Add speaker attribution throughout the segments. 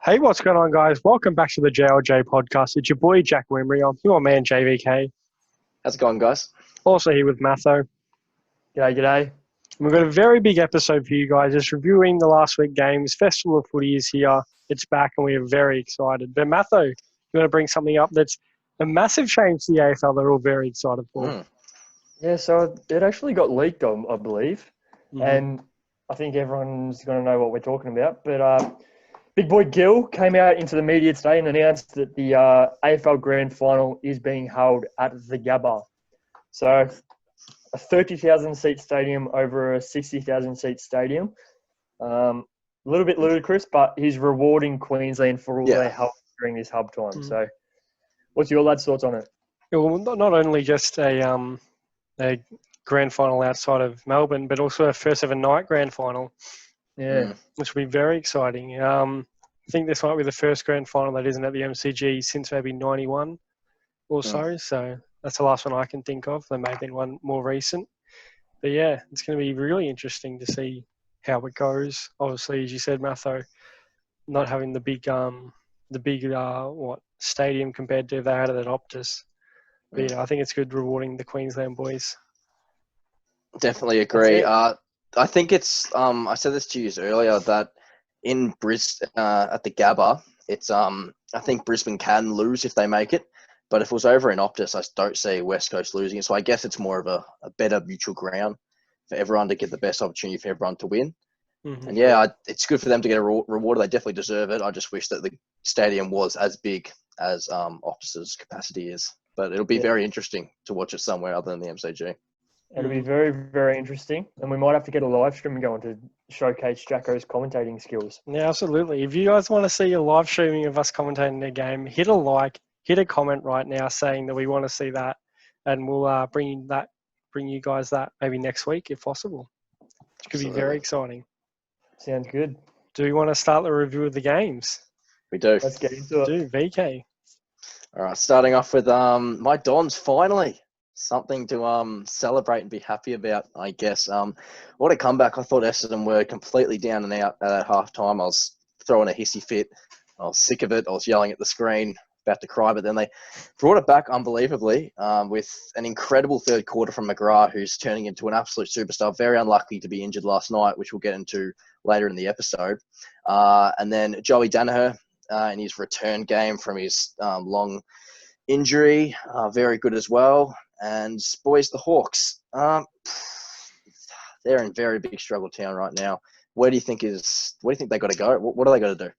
Speaker 1: Hey, what's going on, guys? Welcome back to the JLJ podcast. It's your boy, Jack Wimry. I'm your man, JVK.
Speaker 2: How's it going, guys?
Speaker 1: Also here with Matho.
Speaker 3: G'day, g'day.
Speaker 1: And we've got a very big episode for you guys. Just reviewing the last week games. Festival of Footy is here. It's back, and we are very excited. But Matho, you want to bring something up that's a massive change to the AFL that we're all very excited for.
Speaker 3: Yeah, so it actually got leaked, I believe.
Speaker 1: Mhm.
Speaker 3: And I think everyone's going to know what we're talking about. But Big Boy Gill came out into the media today and announced that the AFL Grand Final is being held at the Gabba. So a 30,000-seat stadium over a 60,000-seat stadium. A little bit ludicrous, but he's rewarding Queensland for all their help during this hub time. So what's your lads' thoughts on it?
Speaker 1: Yeah, well, not only just a grand final outside of Melbourne, but also a first ever night grand final.
Speaker 3: Yeah.
Speaker 1: Which will be very exciting. I think this might be the first grand final that isn't at the MCG since maybe 91 or so. So that's the last one I can think of. There may have been one more recent. But yeah, it's going to be really interesting to see how it goes. Obviously, as you said, Matho, not having the big stadium compared to if they had it at Optus. But yeah, I think it's good rewarding the Queensland boys.
Speaker 2: Definitely agree. I think it's I said this to you earlier that in Brisbane at the Gabba, it's I think Brisbane can lose if they make it, but if it was over in Optus, I don't see West Coast losing. So I guess it's more of a better mutual ground for everyone to get the best opportunity for everyone to win. And yeah, it's good for them to get a reward. They definitely deserve it. I just wish that the stadium was as big as Optus's capacity is. But it'll be very interesting to watch it somewhere other than the MCG.
Speaker 3: It'll be very, very interesting. And we might have to get a live stream going to showcase Jacko's commentating skills.
Speaker 1: Yeah, absolutely. If you guys want to see a live streaming of us commentating the game, hit a like, hit a comment right now saying that we want to see that. And we'll bring you guys that maybe next week if possible. It could be very exciting.
Speaker 3: Sounds good.
Speaker 1: Do we want to start the review of the games?
Speaker 2: We do.
Speaker 3: Let's get into it.
Speaker 1: VK.
Speaker 2: All right, starting off with my Dons finally. Something to celebrate and be happy about, I guess. What a comeback. I thought Essendon were completely down and out at halftime. I was throwing a hissy fit. I was sick of it. I was yelling at the screen, about to cry, but then they brought it back unbelievably with an incredible third quarter from McGrath, who's turning into an absolute superstar. Very unlucky to be injured last night, which we'll get into later in the episode. And then Joey Danaher in his return game from his long injury, very good as well. And boys, the Hawks, they're in very big struggle town right now. Where do you think they got to go? What do they got to do?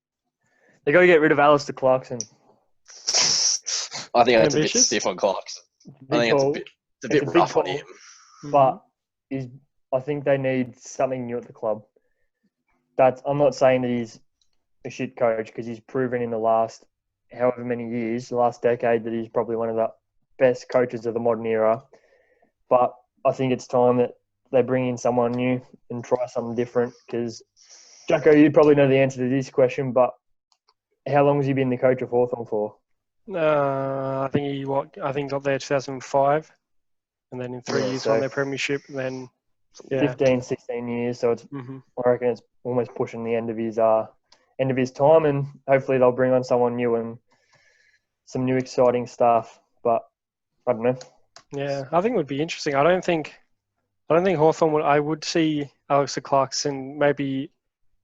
Speaker 3: They got to get rid of Alistair Clarkson.
Speaker 2: I think that's a bit stiff on Clarkson. I think it's a bit rough on him.
Speaker 3: But I think they need something new at the club. I'm not saying that he's a shit coach, because he's proven in the last however many years, the last decade, that he's probably one of the best coaches of the modern era. But I think it's time that they bring in someone new and try something different, because Jacko, you probably know the answer to this question, but how long has he been the coach of Hawthorn for?
Speaker 1: I think he got there 2005, and then in 3 years won their premiership. And then
Speaker 3: 15, 16 years. So it's I reckon it's almost pushing the end of his time, and hopefully they'll bring on someone new and some new exciting stuff. But I don't know.
Speaker 1: Yeah, I think it would be interesting. I don't think Hawthorn would. I would see Alistair Clarkson maybe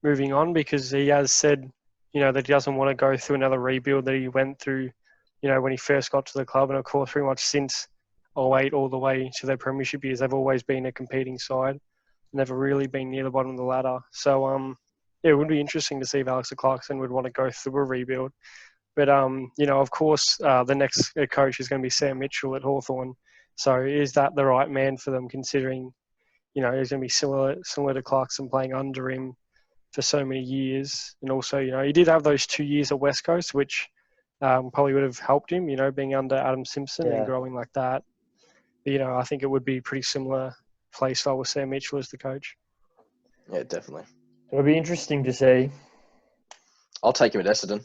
Speaker 1: moving on, because he has said, that he doesn't want to go through another rebuild that he went through, when he first got to the club. And of course, pretty much since 2008 all the way to their premiership years, they've always been a competing side, never really been near the bottom of the ladder. So, it would be interesting to see if Alistair Clarkson would want to go through a rebuild. But, of course, the next coach is going to be Sam Mitchell at Hawthorn. So is that the right man for them, considering, he's going to be similar to Clarkson, playing under him for so many years? And also, he did have those 2 years at West Coast, which probably would have helped him, being under Adam Simpson and growing like that. But, I think it would be pretty similar play style with Sam Mitchell as the coach.
Speaker 2: Yeah, definitely.
Speaker 3: It'll be interesting to see.
Speaker 2: I'll take him at Essendon.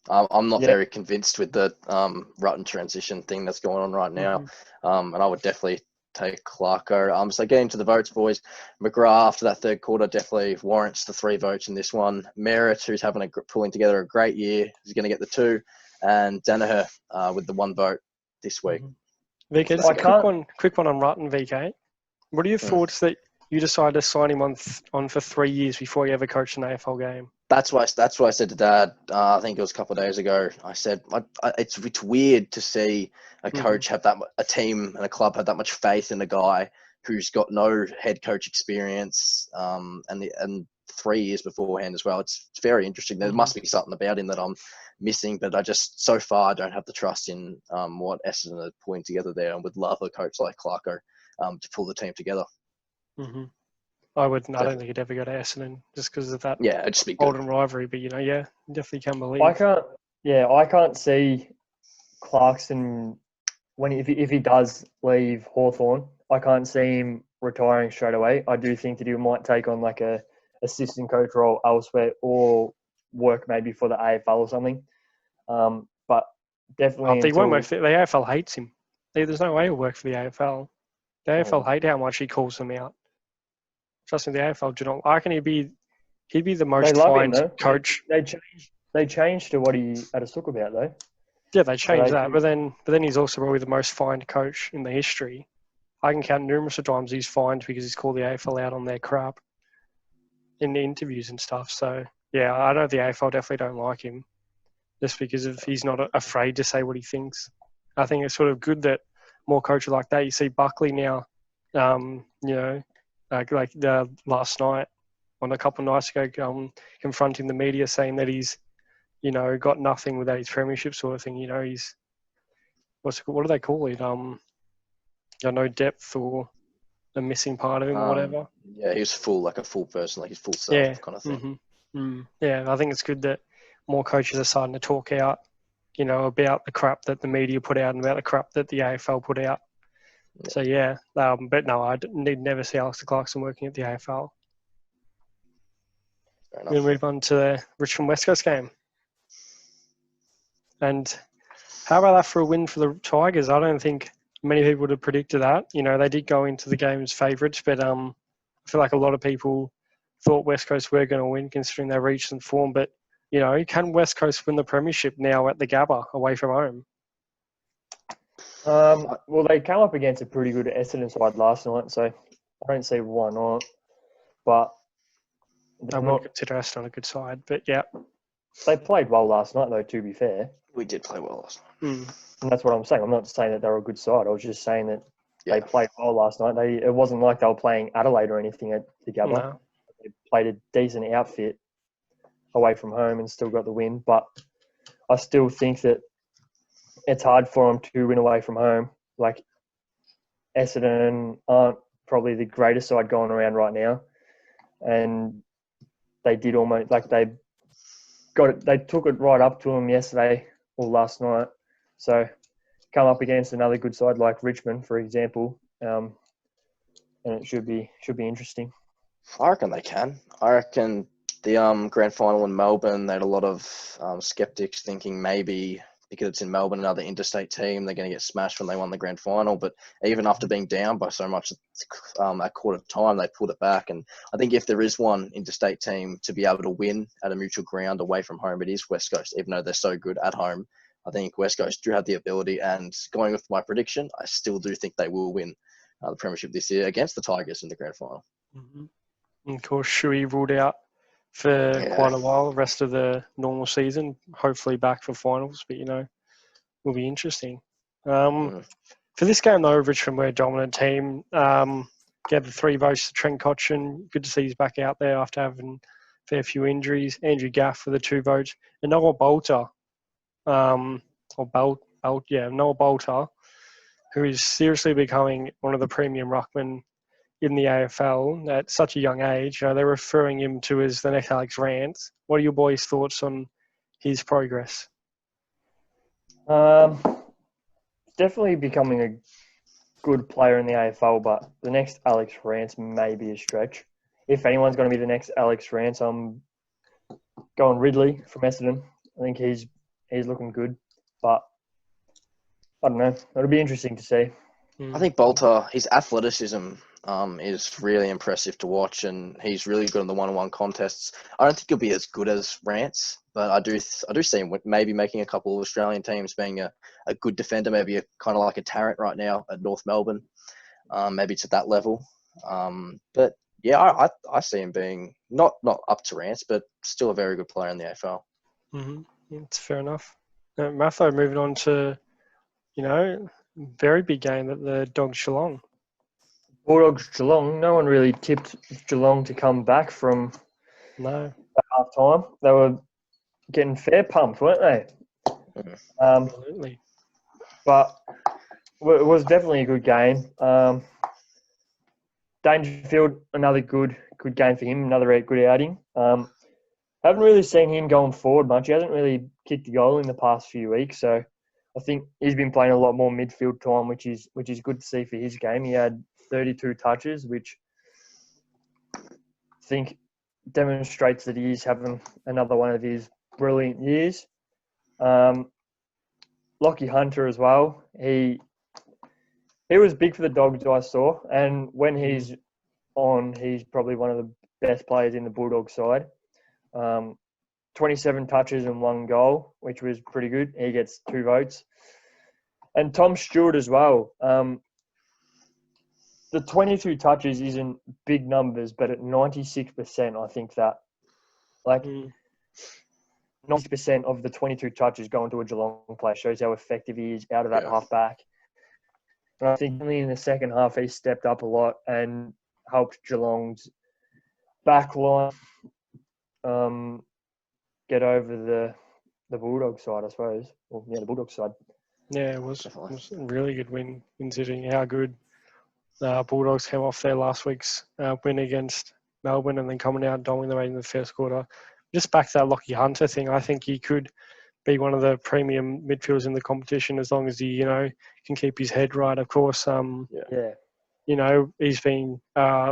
Speaker 2: I'm not very convinced with the Rutten transition thing that's going on right now. And I would definitely take Clarko. So getting to the votes, boys. McGrath after that third quarter definitely warrants the 3 votes in this one. Merritt, who's pulling together a great year, is going to get the 2, and Danaher with the 1 vote this week.
Speaker 1: VK, just a quick one on Rutten, VK. What are your thoughts that you decided to sign him on for 3 years before he ever coached an AFL game?
Speaker 2: That's why I said to Dad, I think it was a couple of days ago, I said, it's weird to see a coach have a team and a club have that much faith in a guy who's got no head coach experience and 3 years beforehand as well. It's very interesting. There must be something about him that I'm missing, but I just, so far, I don't have the trust in what Essendon are putting together there, and would love a coach like Clarko to pull the team together.
Speaker 1: Mm-hmm. I wouldn't. I don't think he'd ever go to Essendon just because of that.
Speaker 2: Yeah, it'd just be good.
Speaker 1: Golden rivalry, but definitely can believe.
Speaker 3: I can't see Clarkson if he does leave Hawthorn. I can't see him retiring straight away. I do think that he might take on like a assistant coach role elsewhere or work maybe for the AFL or something. But definitely,
Speaker 1: he won't work for the AFL. Hates him. There's no way he'll work for the AFL. The AFL hate how much he calls them out. Trust me, the AFL do not. I reckon he'd be the most fined coach.
Speaker 3: They changed to what he had a talk about though.
Speaker 1: Yeah, they changed that, but then he's also probably the most fined coach in the history. I can count numerous of times he's fined because he's called the AFL out on their crap in the interviews and stuff. So yeah, I know the AFL definitely don't like him just because he's not afraid to say what he thinks. I think it's sort of good that more coaches like that. You see Buckley now, like the last night, on a couple of nights ago, confronting the media saying that he's, got nothing without his premiership sort of thing. He's what do they call it? No depth or a missing part of him or whatever.
Speaker 2: Yeah, he's like a full person, like he's full self kind of thing.
Speaker 1: Yeah, I think it's good that more coaches are starting to talk out, about the crap that the media put out and about the crap that the AFL put out. Yeah. So yeah, but no, I'd never see Alistair Clarkson working at the AFL. We're going to move on to the Richmond West Coast game. And how about that for a win for the Tigers? I don't think many people would have predicted that. They did go into the game as favourites, but I feel like a lot of people thought West Coast were going to win considering their recent form. But, can West Coast win the premiership now at the Gabba away from home?
Speaker 3: Well, they came up against a pretty good Essendon side last night, so I don't see why not. But
Speaker 1: I wouldn't consider Essendon a good side, but yeah.
Speaker 3: They played well last night, though, to be fair.
Speaker 2: We did play well last night.
Speaker 3: And that's what I'm saying. I'm not saying that they were a good side. I was just saying that they played well last night. It wasn't like they were playing Adelaide or anything at the Gabba.
Speaker 1: No.
Speaker 3: They played a decent outfit away from home and still got the win. But I still think that it's hard for them to win away from home. Like, Essendon aren't probably the greatest side going around right now. And they did almost, like, they took it right up to them yesterday or last night. So, come up against another good side like Richmond, for example, and it should be interesting.
Speaker 2: I reckon they can. I reckon the grand final in Melbourne, they had a lot of skeptics thinking maybe because it's in Melbourne, another interstate team, they're going to get smashed when they won the grand final. But even after being down by so much at quarter time, they pulled it back. And I think if there is one interstate team to be able to win at a neutral ground away from home, it is West Coast, even though they're so good at home. I think West Coast do have the ability, and going with my prediction, I still do think they will win the premiership this year against the Tigers in the grand final.
Speaker 1: Mm-hmm. And of course, Shuey ruled out for quite a while, the rest of the normal season, hopefully back for finals, but, will be interesting. For this game, though, Richmond were a dominant team. Gave the 3 votes to Trent Cotchin. Good to see he's back out there after having a fair few injuries. Andrew Gaff for the 2 votes. And Noah Bolter, Noah Bolter, who is seriously becoming one of the premium ruckmen in the AFL at such a young age. They're referring him to as the next Alex Rance. What are your boys' thoughts on his progress?
Speaker 3: Definitely becoming a good player in the AFL, but the next Alex Rance may be a stretch. If anyone's going to be the next Alex Rance, I'm going Ridley from Essendon. I think he's looking good, but I don't know. It'll be interesting to see.
Speaker 2: I think Bolter, his athleticism is really impressive to watch, and he's really good in the one-on-one contests. I don't think he'll be as good as Rance, but I do see him maybe making a couple of Australian teams, being a good defender, maybe kind of like a Tarrant right now at North Melbourne, maybe to that level. But yeah, I see him being not up to Rance, but still a very good player in the AFL.
Speaker 1: Mm-hmm. It's fair enough. Matho, moving on to, very big game at the Dogs Geelong.
Speaker 3: Bulldogs Geelong. No one really tipped Geelong to come back from
Speaker 1: No.
Speaker 3: half time. They were getting fair pumped, weren't they?
Speaker 1: Absolutely.
Speaker 3: But it was definitely a good game. Dangerfield, another good game for him, another good outing. Haven't really seen him going forward much. He hasn't really kicked a goal in the past few weeks, so I think he's been playing a lot more midfield time, which is good to see for his game. He had 32 touches, which I think demonstrates that he is having another one of his brilliant years. Lockie Hunter as well. He was big for the Dogs, I saw, and when he's on, he's probably one of the best players in the Bulldog side. 27 touches and 1 goal, which was pretty good. He gets 2 votes. And Tom Stewart as well. The 22 touches isn't big numbers, but at 96%, I think that, 90% of the 22 touches going to a Geelong player shows how effective he is out of that half back. And I think only in the second half he stepped up a lot and helped Geelong's back line get over the Bulldog side, I suppose. Well, yeah, the Bulldog side.
Speaker 1: Yeah, it was a really good win, considering how good Bulldogs came off their last week's win against Melbourne and then coming out dominating the first quarter. Just back to that Lockie Hunter thing, I think he could be one of the premium midfielders in the competition as long as he, can keep his head right. Of course, he's been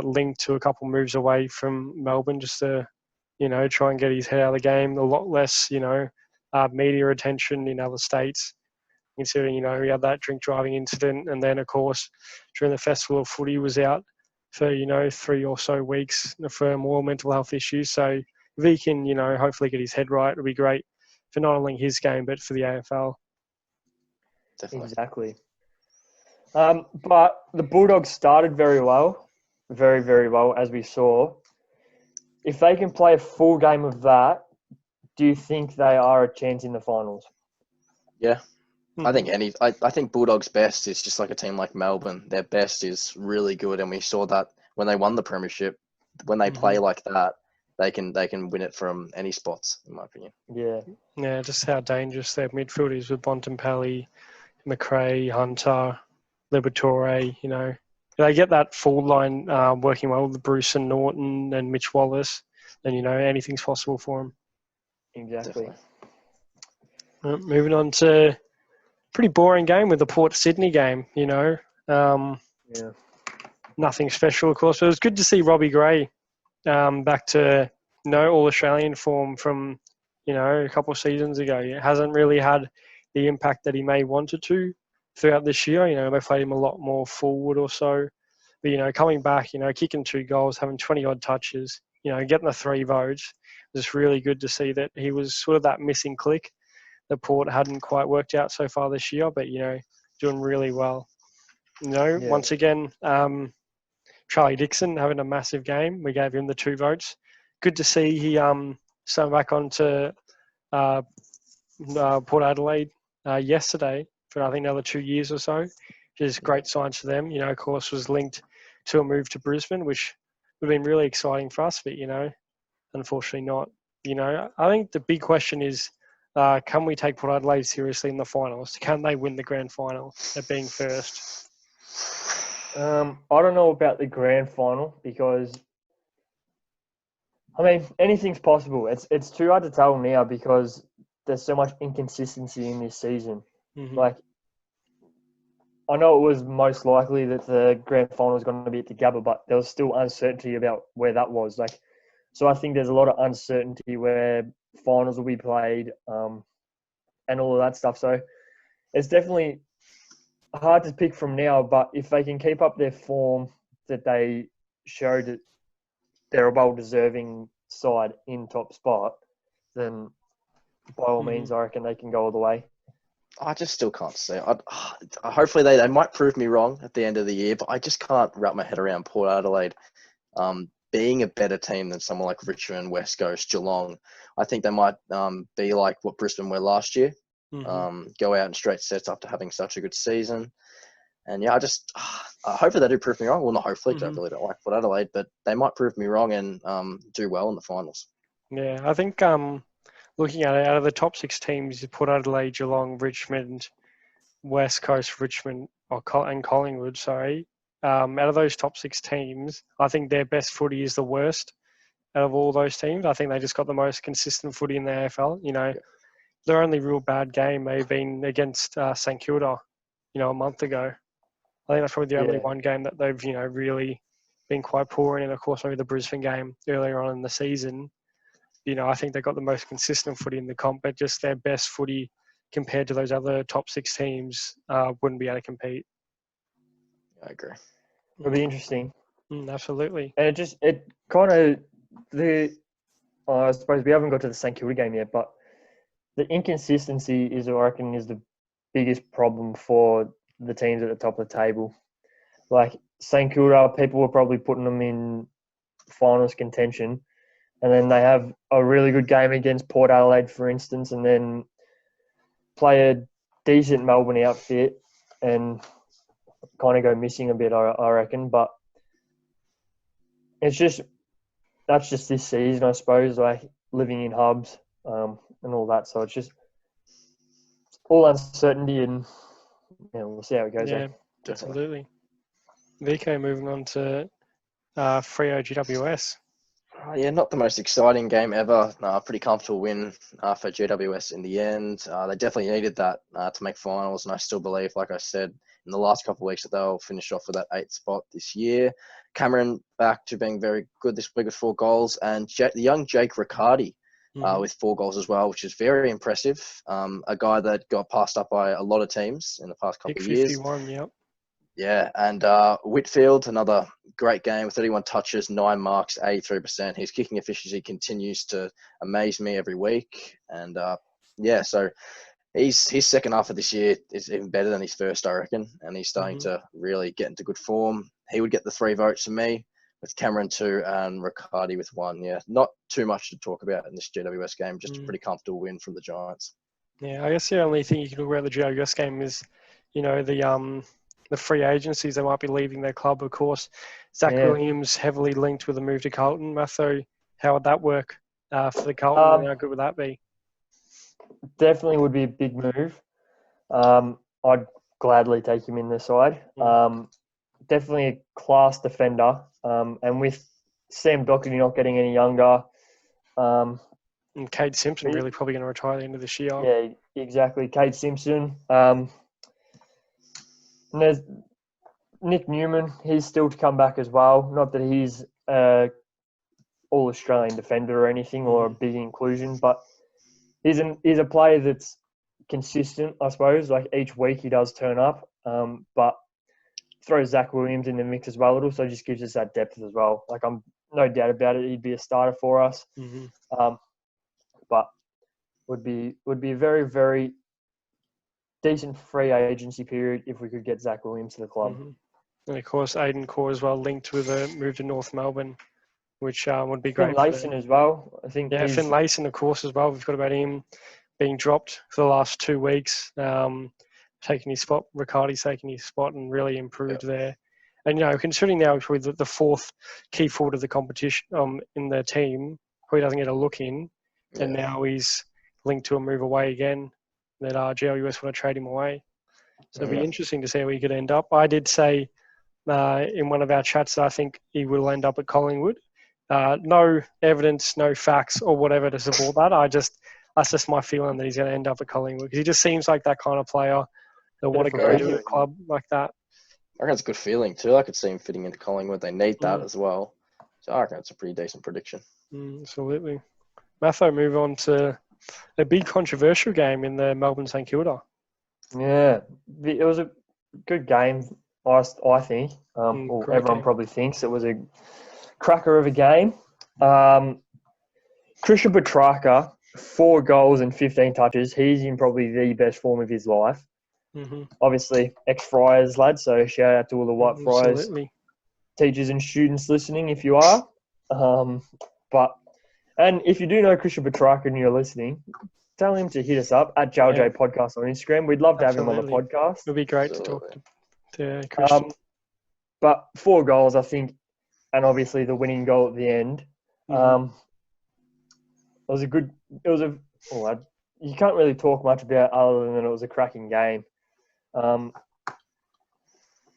Speaker 1: linked to a couple moves away from Melbourne just to, try and get his head out of the game. A lot less, media attention in other states, considering, he had that drink driving incident. And then, of course, during the Festival of Footy was out for, 3 or so weeks for more mental health issues. So if he can, hopefully get his head right, it'll be great for not only his game, but for the AFL.
Speaker 2: Definitely.
Speaker 3: Exactly. But the Bulldogs started very well, very, very well, as we saw. If they can play a full game of that, do you think they are a chance in the finals?
Speaker 2: Yeah. I think Bulldogs' best is just like a team like Melbourne. Their best is really good, and we saw that when they won the premiership. When they play like that, they can win it from any spots, in my opinion.
Speaker 3: Yeah,
Speaker 1: just how dangerous their midfield is with Bontempelli, McRae, Hunter, Liberatore. They get that forward line working well with Bruce and Norton and Mitch Wallace, then anything's possible for them.
Speaker 3: Exactly.
Speaker 1: Moving on to pretty boring game with the Port Sydney game. Nothing special, of course, but it was good to see Robbie Gray back to all-Australian form from a couple of seasons ago. He hasn't really had the impact that he may wanted to throughout this year. They played him a lot more forward or so. But, coming back, kicking 2 goals, having 20-odd touches, getting the 3 votes, it was really good to see that he was sort of that missing click that Port hadn't quite worked out so far this year, but, doing really well. Once again, Charlie Dixon having a massive game. We gave him the 2 votes. Good to see he started back onto Port Adelaide yesterday for I think another 2 years or so, which is great signs for them. Of course, was linked to a move to Brisbane, which would have been really exciting for us, but, unfortunately not. I think the big question is, can we take Port Adelaide seriously in the finals? Can they win the grand final at being first?
Speaker 3: I don't know about the grand final because, anything's possible. It's too hard to tell now because there's so much inconsistency in this season.
Speaker 1: Mm-hmm.
Speaker 3: I know it was most likely that the grand final was going to be at the Gabba, but there was still uncertainty about where that was. So I think there's a lot of uncertainty where finals will be played and all of that stuff. So it's definitely hard to pick from now, but if they can keep up their form that they showed that they're a well-deserving side in top spot, then by all means, I reckon they can go all the way.
Speaker 2: I just still can't see. Hopefully they might prove me wrong at the end of the year, but I just can't wrap my head around Port Adelaide being a better team than someone like Richmond, West Coast, Geelong. I think they might be like what Brisbane were last year. Go out in straight sets after having such a good season. And yeah, I just hopefully they do prove me wrong. Well, not hopefully, because I really don't like Port Adelaide, but they might prove me wrong and do well in the finals.
Speaker 1: Yeah, I think looking at it, out of the top 6 teams, Port Adelaide, Geelong, Richmond, West Coast, Richmond, and Collingwood, sorry. Out of those top 6 teams, I think their best footy is the worst out of all those teams. I think they just got the most consistent footy in the AFL. You know, their only real bad game may have been against St Kilda, a month ago. I think that's probably the only one game that they've, really been quite poor in. And, of course, maybe the Brisbane game earlier on in the season. I think they got the most consistent footy in the comp, but just their best footy compared to those other top 6 teams wouldn't be able to compete.
Speaker 2: I agree.
Speaker 3: It'll be interesting.
Speaker 1: Absolutely.
Speaker 3: And it kind of, I suppose we haven't got to the St Kilda game yet, but the inconsistency I reckon, is the biggest problem for the teams at the top of the table. Like St Kilda, people were probably putting them in finals contention, and then they have a really good game against Port Adelaide, for instance, and then play a decent Melbourne outfit and kind of go missing a bit, I reckon. But that's just this season, I suppose, like living in hubs and all that. So it's all uncertainty, and we'll see how it goes.
Speaker 1: Yeah, absolutely. Vico, moving on to Freo GWS.
Speaker 2: Yeah, not the most exciting game ever. Pretty comfortable win for GWS in the end. They definitely needed that to make finals, and I still believe, like I said, in the last couple of weeks that they'll finish off with that 8th spot this year. Cameron back to being very good this week with 4 goals, and the young Jake Riccardi with 4 goals as well, which is very impressive. A guy that got passed up by a lot of teams in the past couple of years.
Speaker 1: 51, yep.
Speaker 2: Yeah, and Whitfield, another great game with 31 touches, 9 marks, 83%. His kicking efficiency continues to amaze me every week. And so his second half of this year is even better than his first, I reckon. And he's starting to really get into good form. He would get the 3 votes for me, with Cameron 2 and Riccardi with 1. Yeah, not too much to talk about in this GWS game, just a pretty comfortable win from the Giants.
Speaker 1: Yeah, I guess the only thing you can talk about the GWS game is, the free agencies that might be leaving their club, of course. Zach Williams heavily linked with a move to Carlton. Matho, how would that work for the Carlton, and how good would that be?
Speaker 3: Definitely would be a big move. I'd gladly take him in the side. Definitely a class defender. And with Sam Doherty not getting any younger.
Speaker 1: And Cade Simpson really probably going to retire at the end of this year.
Speaker 3: Yeah, exactly. Cade Simpson. And there's Nick Newman. He's still to come back as well. Not that he's all-Australian defender or anything, or a big inclusion, but he's a player that's consistent, I suppose. Like each week he does turn up, but throw Zach Williams in the mix as well. It also just gives us that depth as well. Like I'm no doubt about it, he'd be a starter for us. But would be a very, very decent free agency period if we could get Zach Williams to the club.
Speaker 1: And of course, Aiden Core as well, linked with a move to North Melbourne, which would be great.
Speaker 3: Finn Layson as well, I think.
Speaker 1: Yeah, Finn Layson, of course, as well. We've got about him being dropped for the last 2 weeks, taking his spot. Riccardi's taking his spot and really improved there. And, considering now probably the 4th key forward of the competition in the team, probably doesn't get a look in, and now he's linked to a move away again, that GWS want to trade him away. So it'll be interesting to see where he could end up. I did say in one of our chats that I think he will end up at Collingwood. No evidence, no facts or whatever to support that. That's just my feeling that he's going to end up at Collingwood, because he just seems like that kind of player that want to go to a club like that.
Speaker 2: I reckon it's a good feeling too. I could see him fitting into Collingwood. They need that as well. So I reckon it's a pretty decent prediction.
Speaker 1: Absolutely. Matho, move on to a big controversial game in the Melbourne St Kilda.
Speaker 3: Yeah, it was a good game. I think. Or
Speaker 1: great
Speaker 3: everyone
Speaker 1: game.
Speaker 3: probably thinks it was a cracker of a game. Christian Petrarca, 4 goals and 15 touches. He's in probably the best form of his life.
Speaker 1: Mm-hmm.
Speaker 3: Obviously, ex-Friars lad, so shout out to all the White Friars
Speaker 1: Absolutely.
Speaker 3: teachers and students listening if you are. And if you do know Christian Petrarca and you're listening, tell him to hit us up at JLJ Podcast on Instagram. We'd love to have him on the podcast.
Speaker 1: It'd be great to talk to Christian.
Speaker 3: But 4 goals, I think, and obviously the winning goal at the end. You can't really talk much about other than it was a cracking game. I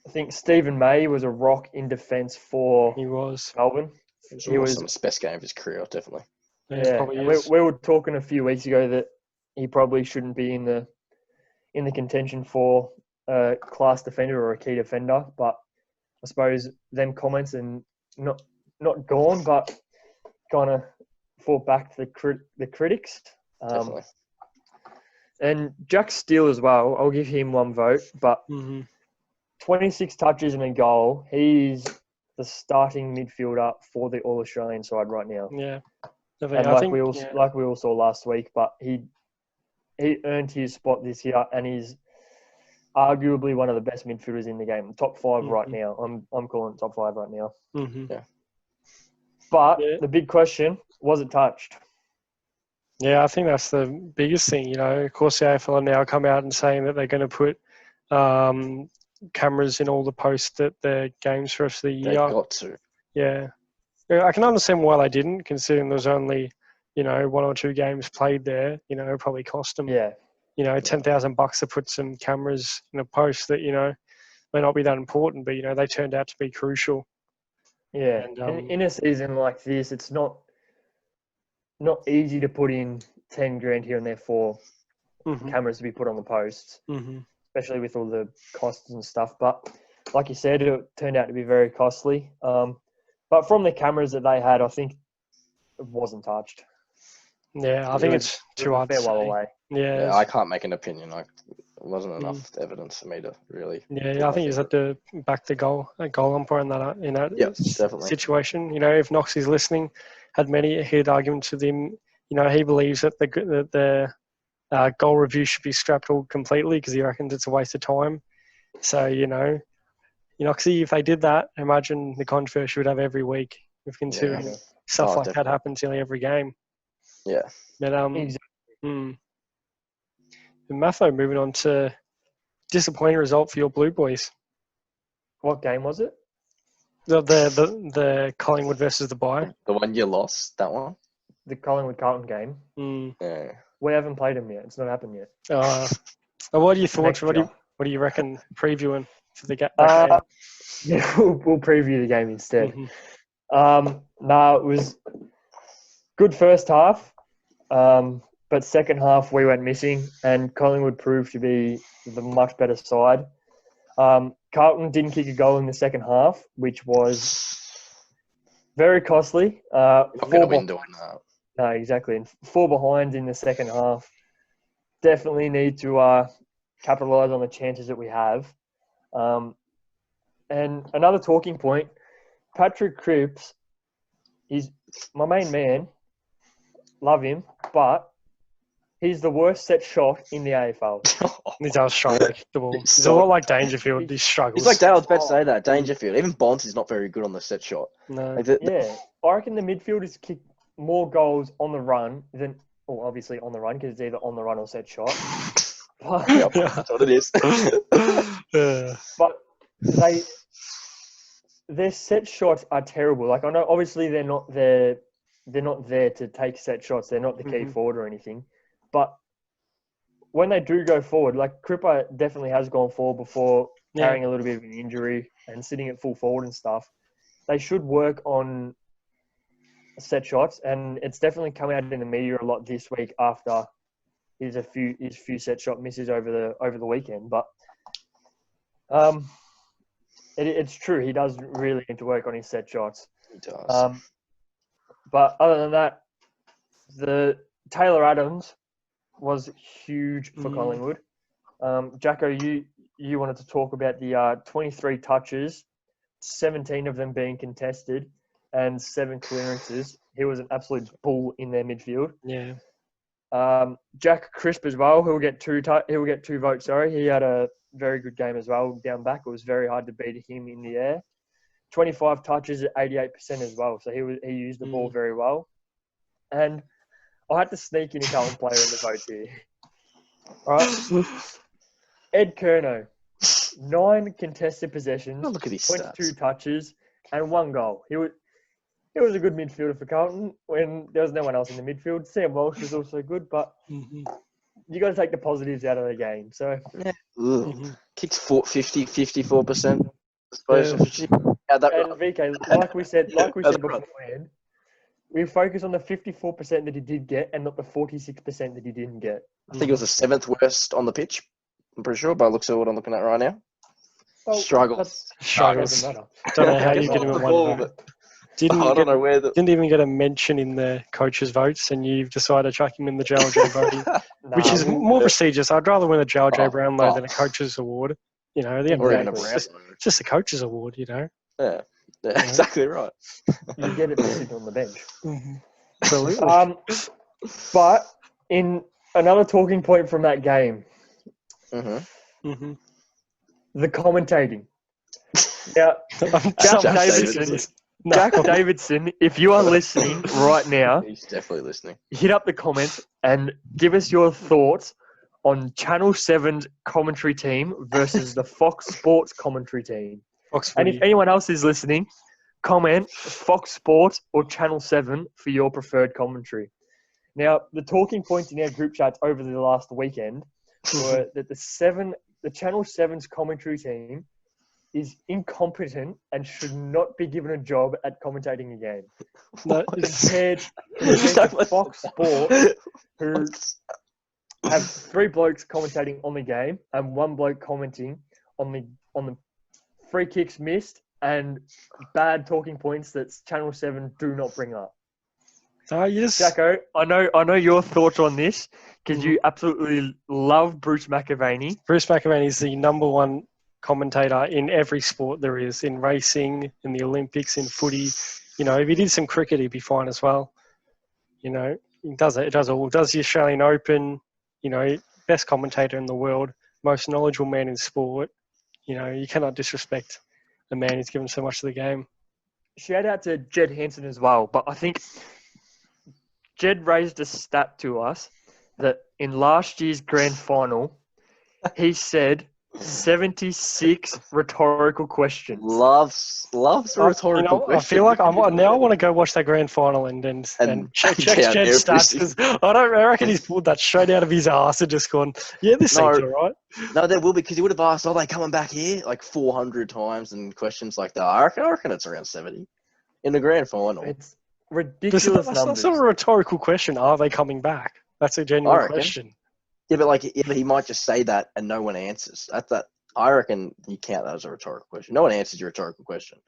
Speaker 3: think Stephen May was a rock in defence for Melbourne.
Speaker 2: He was the best game of his career, definitely.
Speaker 3: Yeah, we were talking a few weeks ago that he probably shouldn't be in the contention for a class defender or a key defender, but I suppose them comments and not gone, but kind of fought back to the critics.
Speaker 2: Definitely.
Speaker 3: And Jack Steele as well. I'll give him 1 vote, but 26 touches and a goal. He's the starting midfielder for the All-Australian side right now.
Speaker 1: Yeah.
Speaker 3: And we all saw last week, but he earned his spot this year, and he's arguably one of the best midfielders in the game. Top 5 right now. I'm calling it top 5 right now.
Speaker 2: Yeah.
Speaker 3: But the big question, was it touched?
Speaker 1: Yeah, I think that's the biggest thing. Of course, the AFL are now come out and saying that they're going to put cameras in all the posts at their games for the rest of the year.
Speaker 2: They've got to.
Speaker 1: Yeah. I can understand why they didn't, considering there's only, 1 or 2 games played there. It probably cost them, $10,000 to put some cameras in a post that, may not be that important, but, they turned out to be crucial.
Speaker 3: Yeah. And, in a season like this, it's not easy to put in 10 grand here and there for cameras to be put on the posts, especially with all the costs and stuff. But like you said, it turned out to be very costly. But from the cameras that they had, I think it wasn't touched.
Speaker 1: Yeah, I think it's too hard to say.
Speaker 3: Away.
Speaker 2: Yeah, I can't make an opinion. It wasn't enough evidence for me to really.
Speaker 1: Yeah, I think you just have to back the goal umpire in that situation. If Knox is listening, had many heated arguments with him. He believes that the goal review should be scrapped all completely because he reckons it's a waste of time. So Knoxy, if they did that, imagine the controversy would have every week. If considering stuff like that happens nearly every game.
Speaker 2: Yeah.
Speaker 1: But Matho, moving on to disappointing result for your Blue Boys.
Speaker 3: What game was it?
Speaker 1: The Collingwood versus the Bye.
Speaker 2: The one you lost, that one?
Speaker 3: The Collingwood Carlton game.
Speaker 2: Yeah.
Speaker 3: We haven't played them yet. It's not happened yet.
Speaker 1: What are your thoughts? What do you reckon previewing for the game?
Speaker 3: Yeah, we'll preview the game instead. No, it was good first half, but second half we went missing, and Collingwood proved to be the much better side. Carlton didn't kick a goal in the second half, which was very costly.
Speaker 2: Not going to win doing that.
Speaker 3: No, exactly. And 4 behinds in the second half. Definitely need to capitalise on the chances that we have. And another talking point, Patrick Cripps, he's my main man. Love him, but he's the worst set shot in the AFL.
Speaker 1: He does struggle. He's a lot like Dangerfield. He struggles.
Speaker 2: He's like Dale. I was about to say that. Dangerfield. Even Bonds is not very good on the set shot.
Speaker 1: No.
Speaker 3: I reckon the midfielders kick more goals on the run than, well, obviously on the run because it's either on the run or set shot.
Speaker 2: That's what it is.
Speaker 3: But their set shots are terrible. Like I know, obviously they're not there to take set shots. They're not the key forward or anything. But when they do go forward, like Cripper definitely has gone forward before carrying a little bit of an injury and sitting at full forward and stuff. They should work on set shots, and it's definitely come out in the media a lot this week after his few set shot misses over the weekend. But it's true, he does really need to work on his set shots.
Speaker 2: He does.
Speaker 3: But other than that, the Taylor Adams was huge for Collingwood. Jacko, you wanted to talk about the 23 touches, 17 of them being contested, and 7 clearances. He was an absolute bull in their midfield.
Speaker 1: Yeah.
Speaker 3: Jack Crisp as well. He'll get two votes. Sorry, he had a very good game as well down back. It was very hard to beat him in the air. 25 touches at 88% as well. So he used the ball very well. And I had to sneak in a Carlton player in the votes here. All right. Ed Curnow, 9 contested possessions,
Speaker 2: Oh, look at his
Speaker 3: 22
Speaker 2: stats.
Speaker 3: touches, and 1 goal. He was a good midfielder for Carlton when there was no one else in the midfield. Sam Walsh was also good, but you got to take the positives out of the game. So
Speaker 2: Kicks 54% disposal.
Speaker 1: Yeah.
Speaker 3: And VK, like we said beforehand, we focus on the 54% that he did get and not the 46% that he didn't get.
Speaker 2: I think it was the 7th worst on the pitch. I'm pretty sure, by the looks of what I'm looking at right now.
Speaker 3: Well,
Speaker 2: Struggles.
Speaker 3: Doesn't matter.
Speaker 1: Don't know how you
Speaker 2: Gets
Speaker 1: get him
Speaker 2: off
Speaker 1: in
Speaker 2: the
Speaker 1: one
Speaker 2: ball,
Speaker 1: vote.
Speaker 2: but I don't know where the.
Speaker 1: Didn't even get a mention in the coaches' votes, and you've decided to chuck him in the JLJ voting, which is more prestigious. I'd rather win a JLJ Brownlow than a coaches' award. You know, the end of the day, it's just a coaches' award. You know.
Speaker 2: Yeah, exactly right.
Speaker 3: You get it sitting on the bench.
Speaker 1: Absolutely.
Speaker 3: But in another talking point from that game, the commentating. Now, Jack Davidson, if you are listening right now,
Speaker 2: He's definitely listening.
Speaker 3: hit up the comments and give us your thoughts on Channel 7's commentary team versus the Fox Sports commentary team. And if anyone else is listening, comment Fox Sports or Channel 7 for your preferred commentary. Now, the talking points in our group chats over the last weekend were that the Channel 7's commentary team is incompetent and should not be given a job at commentating a game. Compared to Fox Sports, who have 3 blokes commentating on the game and 1 bloke commenting on the free kicks missed and bad talking points that Channel 7 do not bring up. Jacko, I know your thoughts on this because you absolutely love Bruce McAvaney.
Speaker 1: Bruce McAvaney is the number 1 commentator in every sport there is, in racing, in the Olympics, in footy. You know, if he did some cricket, he'd be fine as well. You know, he does it. It does all. Does the Australian Open. You know, best commentator in the world, most knowledgeable man in sport. You know, you cannot disrespect a man who's given so much to the game.
Speaker 3: Shout out to Jed Hansen as well, but I think Jed raised a stat to us that in last year's grand final, he said 76 rhetorical questions.
Speaker 2: Loves rhetorical questions.
Speaker 1: I feel like I want to go watch that grand final and check Jed's stats, because I reckon he's pulled that straight out of his ass and just gone, this seems all right.
Speaker 2: No, there will be, because he would have asked, are they coming back here? Like 400 times and questions like that. I reckon it's around 70 in the grand final.
Speaker 3: It's ridiculous numbers.
Speaker 1: That's not a rhetorical question. Are they coming back? That's a genuine question.
Speaker 2: Yeah, but he might just say that and no one answers. I reckon you count that as a rhetorical question. No one answers your rhetorical question.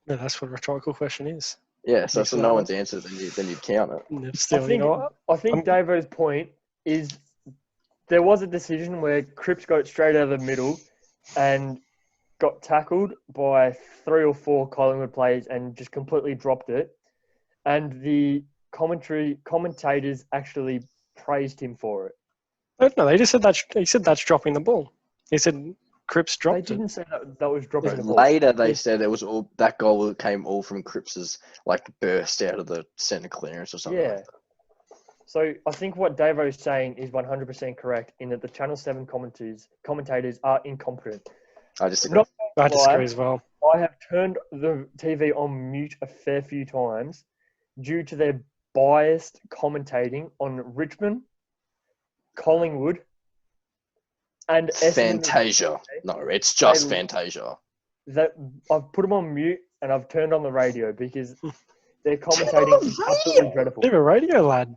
Speaker 1: No, that's what a rhetorical question is.
Speaker 2: Yeah, so no one's answered, then you'd count it.
Speaker 1: Still,
Speaker 3: I think Davo's point is there was a decision where Cripps got straight out of the middle and got tackled by 3 or 4 Collingwood players and just completely dropped it. And the commentators actually praised him for it.
Speaker 1: No, they just said he said that's dropping the ball. He said Cripps dropped it.
Speaker 3: They didn't say that was dropping the ball.
Speaker 2: Later, they said it was all that goal came all from Cripps's burst out of the centre clearance or something. Like that.
Speaker 3: So I think what Davo's saying is 100% correct in that the Channel 7 commentators are incompetent.
Speaker 2: I disagree.
Speaker 1: I disagree as well.
Speaker 3: I have turned the TV on mute a fair few times due to their biased commentating on Richmond, Collingwood, and
Speaker 2: Fantasia. No, it's just Fantasia.
Speaker 3: I've put them on mute and I've turned on the radio because their commentating is absolutely dreadful.
Speaker 1: You're a radio lad.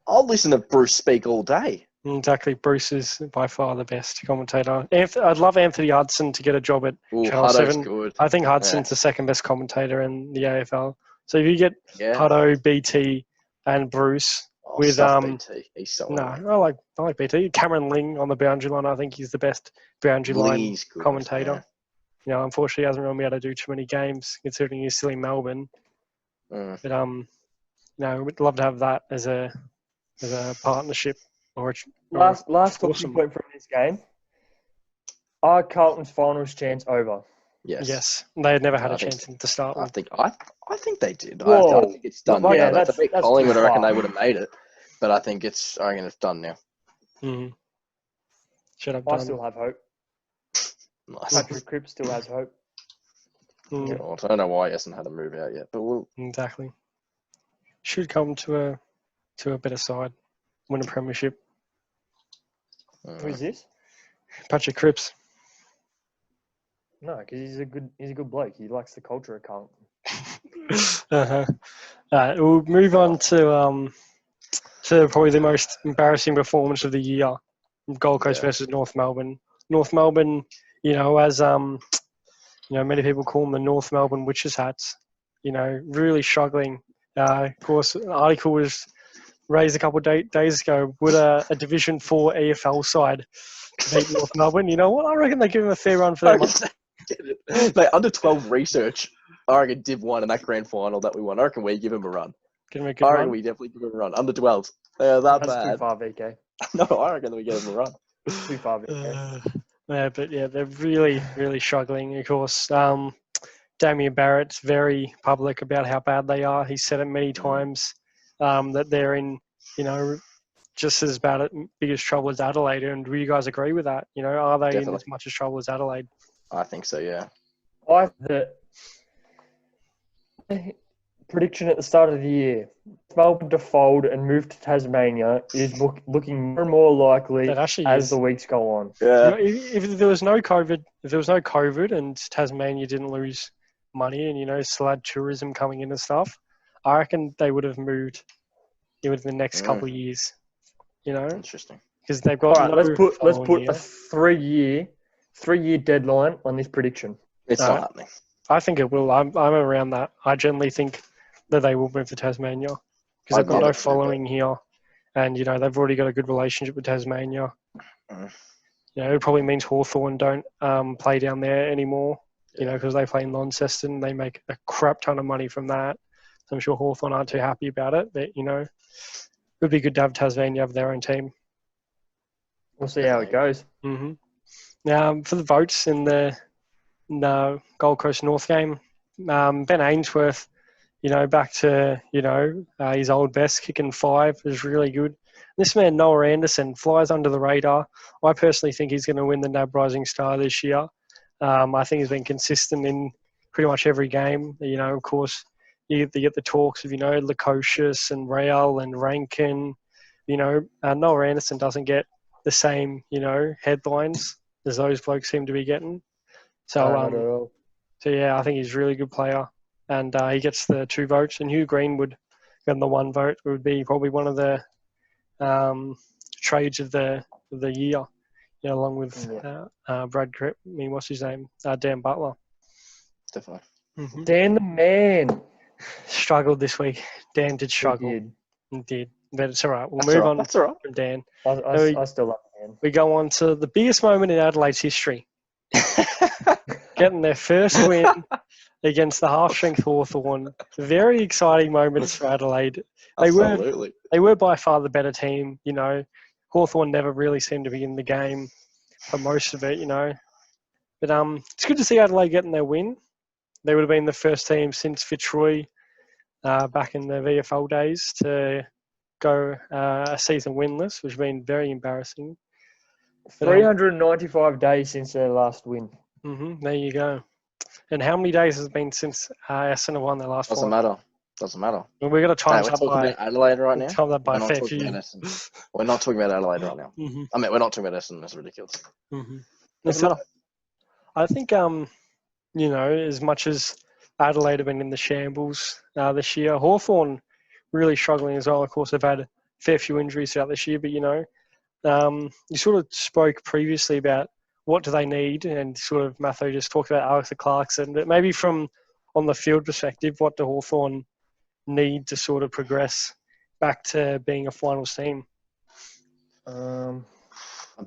Speaker 2: I'll listen to Bruce speak all day.
Speaker 1: Exactly. Bruce is by far the best commentator. I'd love Anthony Hudson to get a job at Channel 7.
Speaker 2: Good.
Speaker 1: I think Hudson's the second best commentator in the AFL. So if you get Hutto, BT, and Bruce, with
Speaker 2: BT. He's so
Speaker 1: no,
Speaker 2: annoying.
Speaker 1: I like BT. Cameron Ling on the boundary line. I think he's the best boundary line
Speaker 2: Lingy's good,
Speaker 1: commentator. Unfortunately, he hasn't really been able to do too many games, considering he's still in Melbourne.
Speaker 2: Yeah.
Speaker 1: But we'd love to have that as a partnership.
Speaker 3: Last talking
Speaker 1: awesome.
Speaker 3: point from this game. Are Carlton's finals chance over?
Speaker 2: Yes.
Speaker 1: They had never had a chance to start with.
Speaker 2: I think they did.
Speaker 3: Whoa.
Speaker 2: I think it's done
Speaker 3: Yeah,
Speaker 2: now.
Speaker 3: that's
Speaker 2: beat
Speaker 3: too
Speaker 2: Collingwood, I reckon
Speaker 3: far.
Speaker 2: they would have made it. But I reckon it's done now.
Speaker 1: Mm-hmm. Should have
Speaker 3: I
Speaker 1: done.
Speaker 3: still have hope.
Speaker 2: Nice.
Speaker 3: Patrick Cripps still has hope.
Speaker 1: Mm,
Speaker 2: God, I don't know why he hasn't had a move out yet, but we'll.
Speaker 1: exactly. Should come to a better side, win a premiership.
Speaker 3: Who's this?
Speaker 1: Patrick Cripps.
Speaker 3: No, because he's a good bloke. He likes the culture of Carlton.
Speaker 1: Uh-huh. We'll move on to probably the most embarrassing performance of the year: Gold Coast versus North Melbourne. North Melbourne, as many people call them the North Melbourne Witches hats. Really struggling. Of course, an article was raised a couple of days ago. Would a Division 4 EFL side beat North Melbourne? You know what? I reckon they give them a fair run for their money.
Speaker 2: Mate, under 12 research, I reckon Div 1 in that grand final that we won. I reckon we give him a run.
Speaker 1: Give them a good
Speaker 2: I reckon
Speaker 1: run.
Speaker 2: we definitely give him a run. Under 12s. They are that
Speaker 3: That's
Speaker 2: bad.
Speaker 3: too far, VK.
Speaker 2: No, I reckon we give him a run.
Speaker 3: Too far, VK.
Speaker 1: They're really, really struggling. Of course, Damien Barrett's very public about how bad they are. He's said it many times that they're in, just as bad, biggest trouble as Adelaide. And do you guys agree with that? Are they in as much as trouble as Adelaide?
Speaker 2: I think so, yeah.
Speaker 3: The prediction at the start of the year, Melbourne to fold and move to Tasmania is looking more and more likely as the weeks go on.
Speaker 2: Yeah.
Speaker 1: If there was no COVID and Tasmania didn't lose money and still had tourism coming in and stuff, I reckon they would have moved within the next couple of years.
Speaker 2: Interesting.
Speaker 1: Because they've got.
Speaker 3: All right, let's put a 3-year deadline on this prediction.
Speaker 2: It's not happening.
Speaker 1: I think it will. I'm around that. I generally think that they will move to Tasmania because they've got no following here, and they've already got a good relationship with Tasmania. It probably means Hawthorn don't play down there anymore. Because they play in Launceston, they make a crap ton of money from that. So I'm sure Hawthorn aren't too happy about it, but it would be good to have Tasmania have their own team.
Speaker 3: We'll see how it goes.
Speaker 1: Mm-hmm. Now, for the votes in the Gold Coast North game, Ben Ainsworth, back to, his old best, kicking 5 is really good. This man, Noah Anderson, flies under the radar. I personally think he's going to win the NAB Rising Star this year. I think he's been consistent in pretty much every game. Of course, you get the talks of, Lukosius and Real and Rankin. Noah Anderson doesn't get the same, headlines as those blokes seem to be getting. So, I think he's a really good player. And he gets the 2 votes. And Hugh Greenwood getting the 1 vote would be probably one of the trades of the year, along with Brad Cripp. What's his name? Dan Butler.
Speaker 2: Definitely.
Speaker 3: Mm-hmm. Dan the man.
Speaker 1: Struggled this week. Dan did struggle. He did. But it's all right. We'll move on from Dan.
Speaker 3: I still love Dan.
Speaker 1: We go on to the biggest moment in Adelaide's history. Getting their first win against the half-strength Hawthorn. Very exciting moments for Adelaide. They were by far the better team. Hawthorn never really seemed to be in the game for most of it. But it's good to see Adelaide getting their win. They would have been the first team since Fitzroy back in the VFL days to go a season winless, which has been very embarrassing. But,
Speaker 3: 395 days since their last win.
Speaker 1: There you go. And how many days has it been since Essendon won their last
Speaker 2: Doesn't
Speaker 1: 5?
Speaker 2: matter.
Speaker 1: Well, we're going to time that by
Speaker 2: Adelaide right now.
Speaker 1: Time that by a fair few.
Speaker 2: We're not talking about Adelaide right now. I mean, we're not talking about Essendon. That's ridiculous. Doesn't matter.
Speaker 1: I think as much as Adelaide have been in the shambles this year, Hawthorn really struggling as well. Of course, they've had a fair few injuries throughout this year, but you sort of spoke previously about what do they need, and sort of Matthew just talked about Alex Clarkson, but maybe from on the field perspective, what do Hawthorn need to sort of progress back to being a finals team?
Speaker 2: A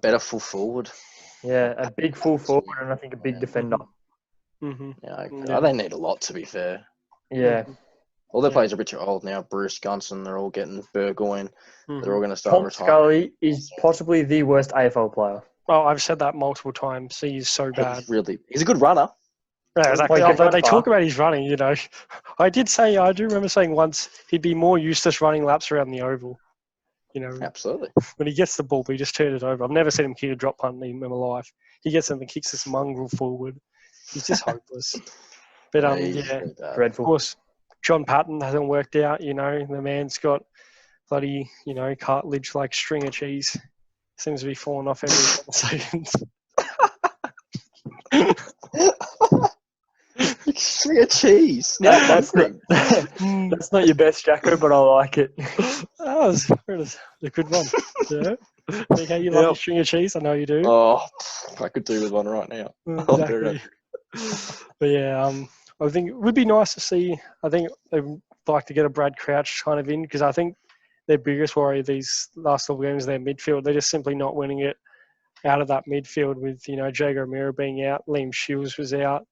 Speaker 2: better full forward.
Speaker 3: Yeah, a big full forward and I think a big defender.
Speaker 1: Mm-hmm.
Speaker 2: Yeah, they need a lot, to be fair.
Speaker 3: Yeah.
Speaker 1: Mm-hmm.
Speaker 2: All their players are a bit too old now. Bruce, Gunson, they're all getting Burgoyne. They're all going to start
Speaker 3: Tom
Speaker 2: retiring.
Speaker 3: Scully is possibly the worst AFL player.
Speaker 1: Well, I've said that multiple times. He's so bad.
Speaker 2: He's a good runner.
Speaker 1: Yeah, exactly.
Speaker 3: Like,
Speaker 1: They talk about his running, you know. I do remember saying once he'd be more useless running laps around the oval. You know,
Speaker 2: Absolutely.
Speaker 1: when he gets the ball, he just turns it over. I've never seen him kick a drop punt in my life. He gets them and kicks this mongrel forward. He's just hopeless. But
Speaker 2: He's really bad.
Speaker 1: of
Speaker 3: Dreadful.
Speaker 1: course, John Patton hasn't worked out. You know, the man's got bloody, you know, cartilage like string of cheese. Seems to be falling off every 7 seconds.
Speaker 2: String of cheese.
Speaker 3: That's not your best, Jacko, but I like it.
Speaker 1: That was a good one. Yeah. Think how you love your string of cheese? I know you do.
Speaker 2: Oh, I could do with one right now.
Speaker 1: Exactly. But yeah, I think it would be nice to see. I think they'd like to get a Brad Crouch kind of in because I think their biggest worry these last 12 games is their midfield. They're just simply not winning it out of that midfield with, you know, Jago O'Meara being out, Liam Shields was out,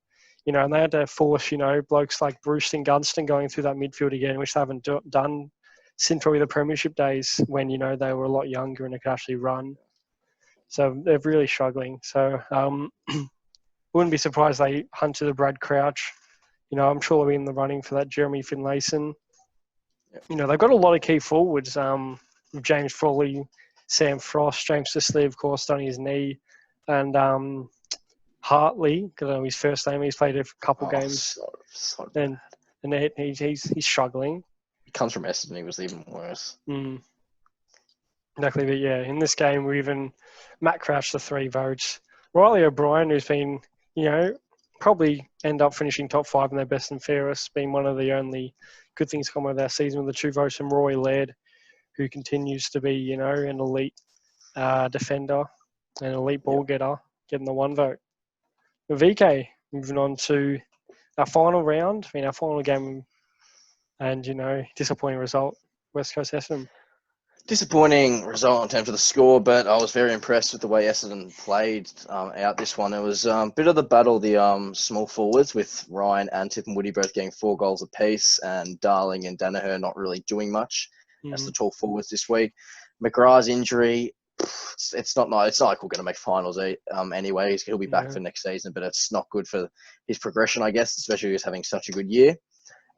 Speaker 1: you know, and they had to force, you know, blokes like Bruce and Gunston going through that midfield again, which they haven't done since probably the premiership days when, you know, they were a lot younger and they could actually run. So they're really struggling. So wouldn't be surprised they hunted a Brad Crouch. You know, I'm sure they'll be in the running for that Jeremy Finlayson.
Speaker 2: Yep.
Speaker 1: You know, they've got a lot of key forwards. With James Frawley, Sam Frost, James Sisley, of course, done his knee, and Hartley, because I know his first name. He's played a couple games,
Speaker 2: So
Speaker 1: and he's struggling.
Speaker 2: He comes from Essendon. He was even worse.
Speaker 1: Exactly, but yeah, in this game, we even Matt Crouch the 3 votes. Riley O'Brien, who's been, you know, probably end up finishing top 5 in their best and fairest, being one of the only good things come out of that season with the 2 votes from Roy Laird, who continues to be, you know, an elite defender, an elite ball getter, getting the 1 vote. VK, moving on to our final round, our final game, and, you know, disappointing result, West Coast Essendon.
Speaker 2: Disappointing result in terms of the score, but I was very impressed with the way Essendon played out this one. It was a bit of the battle, the small forwards with Ryan, Antip and Woody both getting 4 goals apiece, and Darling and Danaher not really doing much as the tall forwards this week. McGrath's injury, it's not nice. It's not like we're going to make finals anyway. He'll be back for next season, but it's not good for his progression, I guess, especially he's having such a good year.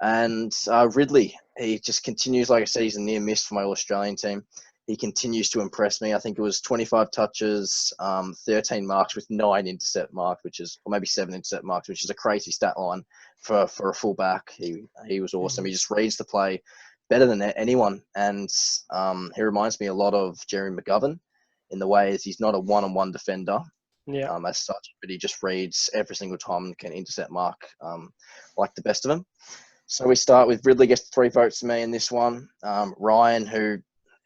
Speaker 2: And Ridley, he just continues, like I said, he's a near miss for my Australian team. He continues to impress me. I think it was 25 touches, 13 marks with 9 intercept marks, or maybe 7 intercept marks, which is a crazy stat line for a fullback. He was awesome. He just reads the play better than anyone. And he reminds me a lot of Jerry McGovern in the way as he's not a one-on-one defender as such, but he just reads every single time and can intercept mark like the best of them. So we start with Ridley gets 3 votes to me in this one. Ryan, who,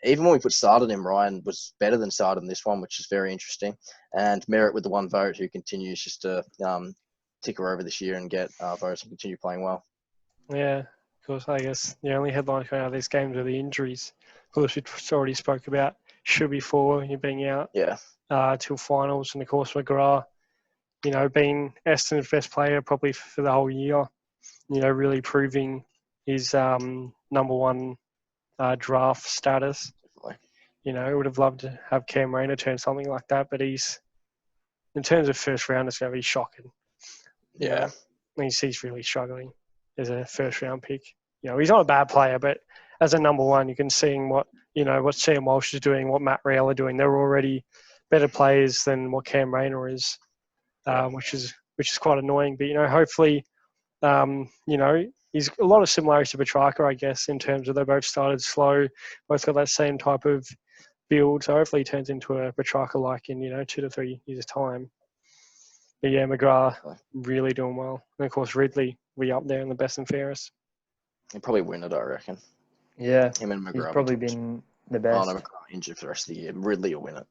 Speaker 2: even when we put Sard on him, Ryan was better than Sard in this one, which is very interesting. And Merritt with the 1 vote, who continues just to ticker over this year and get votes and continue playing well.
Speaker 1: Yeah, of course, I guess the only headline coming out of these games are the injuries. Of course, we already spoke about should be 4, you being out till finals. And, of course, McGrath, you know, being Essendon's best player probably for the whole year. You know, really proving his number 1 draft status.
Speaker 2: Definitely.
Speaker 1: You know, would have loved to have Cam Rayner turn something like that, but he's, in terms of first round, it's going to be shocking.
Speaker 2: Yeah.
Speaker 1: He's really struggling as a first round pick. You know, he's not a bad player, but as a number 1, you can see what Sam Walsh is doing, what Matt Rowell are doing. They're already better players than what Cam Rayner is, which is quite annoying. But, you know, hopefully, you know, he's a lot of similarities to Petrarca, I guess, in terms of they both started slow, both got that same type of build. So hopefully he turns into a Petrarca-like in, you know, 2 to 3 years' time. But yeah, McGrath really doing well. And of course, Ridley, we up there in the best and fairest.
Speaker 2: He'll probably win it, I reckon.
Speaker 3: Yeah,
Speaker 2: him and McGrath.
Speaker 3: He's probably been the best.
Speaker 2: Oh, no, McGrath injured for the rest of the year. Ridley will win it.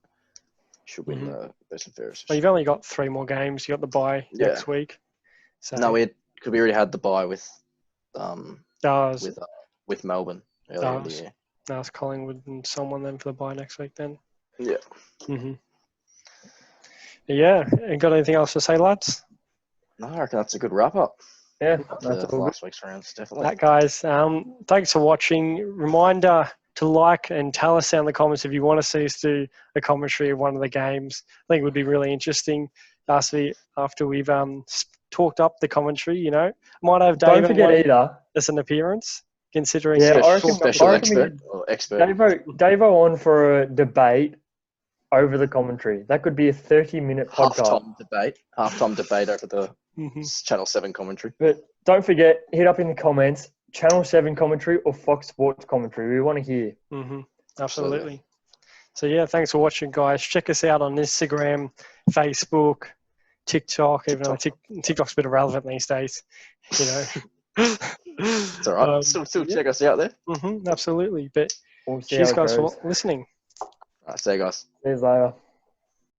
Speaker 2: Should win the best and fairest.
Speaker 1: Well, you've only got 3 more games. You got the bye next week. So
Speaker 2: no, we already had the bye with Melbourne earlier in the year.
Speaker 1: ask Collingwood and someone then for the bye next week then.
Speaker 2: Yeah.
Speaker 1: Mm-hmm. Yeah. Got anything else to say, lads?
Speaker 2: No, I reckon that's a good wrap up.
Speaker 3: Yeah,
Speaker 2: For
Speaker 3: that's all good.
Speaker 2: last week's rounds, definitely.
Speaker 1: That, guys. Thanks for watching. Reminder to like and tell us in the comments if you want to see us do a commentary of one of the games. I think it would be really interesting after we've talked up the commentary. You know, might have Dave
Speaker 3: Don't forget either.
Speaker 1: as an appearance, considering
Speaker 3: Yeah, I reckon,
Speaker 2: Special
Speaker 3: I reckon we
Speaker 2: expert
Speaker 3: get
Speaker 2: or expert.
Speaker 3: Davo on for a debate over the commentary. That could be a 30-minute podcast.
Speaker 2: Halftime debate over the
Speaker 1: Mhm.
Speaker 2: Channel 7 commentary.
Speaker 3: But don't forget, hit up in the comments, Channel 7 commentary or Fox Sports commentary. We want to hear.
Speaker 1: Mm-hmm. Absolutely. So, yeah, thanks for watching, guys. Check us out on Instagram, Facebook, TikTok, even though TikTok's a bit irrelevant these days, you know.
Speaker 2: It's all right. Still
Speaker 1: yeah.
Speaker 2: check us out there.
Speaker 1: Mm-hmm, absolutely. But
Speaker 3: We'll see
Speaker 1: cheers,
Speaker 3: how it
Speaker 1: guys,
Speaker 3: goes.
Speaker 1: for listening.
Speaker 2: All right, see you guys.
Speaker 3: See you later.